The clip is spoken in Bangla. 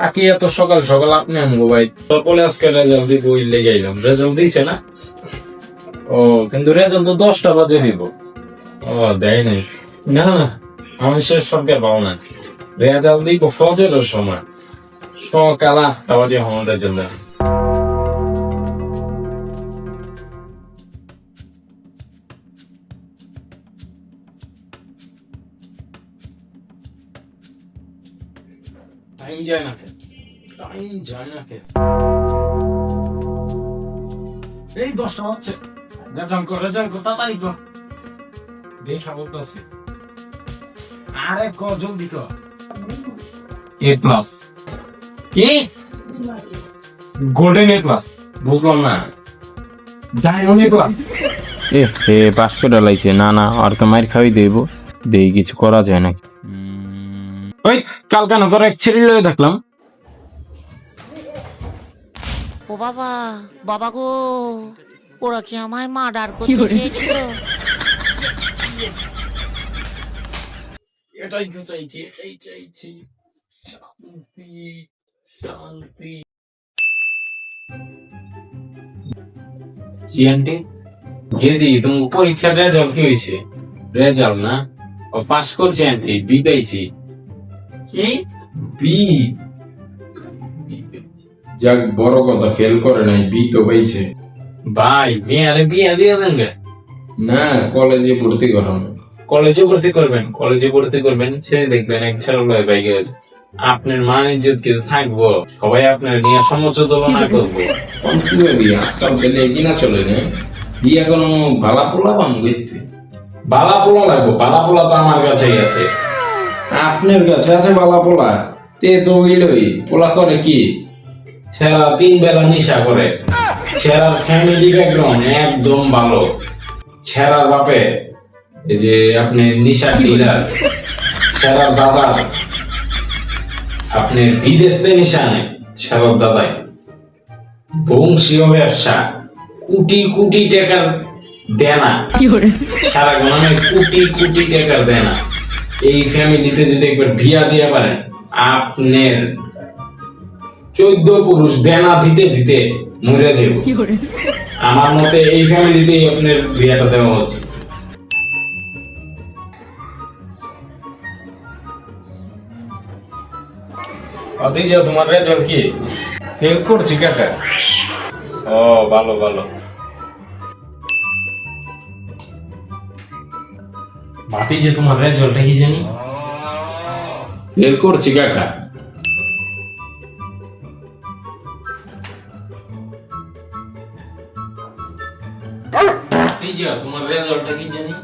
আকি এত সকাল সকাল আপনি আনবো ভাই, তারপরে আজকে রেজাল্ট দিব লেগে আইলাম। রেজাল্ট দিয়েছে না? ও কিন্তু রেজাল্ট তো 10টা বাজে দিব। ও দেয় নাই, না না আমি শেষ সরকার পাবো না। রেজাল্ট দিব ফজরের সময়, সকাল 8টা বাজে আমাদের জন্য। টাইম যায় না কেন, টাইম যায় না কেন? এই 10টা হচ্ছে, রেজাল্ট কর তাড়াতাড়ি কর, দেখা বলতেছি। আরে কর জলদি কর। এ প্লাস কি? Golden A plus? বুঝলাম না, diamond A plus? A pass করে লাইছে। না না, আর তো মার খাওয়াই দেব, দেই কিছু করা যায় নাকি। ওই কাল কেন তোর এক ছেলে লয়ে দেখলাম। ও বাবা, বাবা গো, ওরা কি আমায় মার্ডার করতে চেয়েছিল? এটাই তো চাইছি, এটাই চাইছি, শান্তি শান্তি। জি আন্টি, গেদি তোমার পরীক্ষার রেজাল্ট কি হয়েছে? রেজাল্ট না, ও পাস করছে আন্টি, বি পেয়েছি। কি বি? যাক, বড় কথা, ফেল করে নাই, বি তো পাইছে। ভাই মেয়ারে বিয়া দিয়ে দেন গে? না, কলেজে ভর্তি করানো। কলেজে ভর্তি করবেন? কলেজে ভর্তি করবেন, ছেলে দেখবেন এক ছেলে লয় পাই গেছে। আপনার মান ইজ্জত কিছু থাকবো? সবাই আপনার নিয়ে সমালোচনা করবো। কি ভাবি, আজকাল পেলে কিনা চলে না, বিয়া কোনো ভালা পোলা পান করতে। বালা পোলা লাগবো? বালা পোলা তো আমার কাছেই আছে। আপনার কাছে আছে বালা পোলা? তে তো হইলই, পোলা করে কি? ছেড়া 3 বেলা নিশা করে। ছেড়ার ফ্যামিলি ব্যাকগ্রাউন্ড একদম ভালো। ছেড়ার বাপে এই যে আপনি নিশা ডিলার, ছেড়ার দাদা আপনি বিদেশে নিশা নেই, ছেড়ার দাদাই বংশীয় ব্যবসা, কোটি কোটি টাকার দেনা। সারা গণামে কোটি কোটি টাকার দেনা। এই ফ্যামিলিতে যদি একবার বিয়া দিয়ে পারেন, আপনার 14 পুরুষ দেনা দিতে দিতে মরে যাব। আমার মতে এই ফ্যামিলিতেই আপনার বিয়াটা দেওয়া হচ্ছে। অতিজা, তোমার রেজাল্ট কি? ফেল করছি কাকা। ও ভালো ভালো। ভাতিজা, তোমার রেজাল্টটা কি জানি? ফেল করছি কাকা। ভাতিজা, তোমার রেজাল্টটা কি জানি?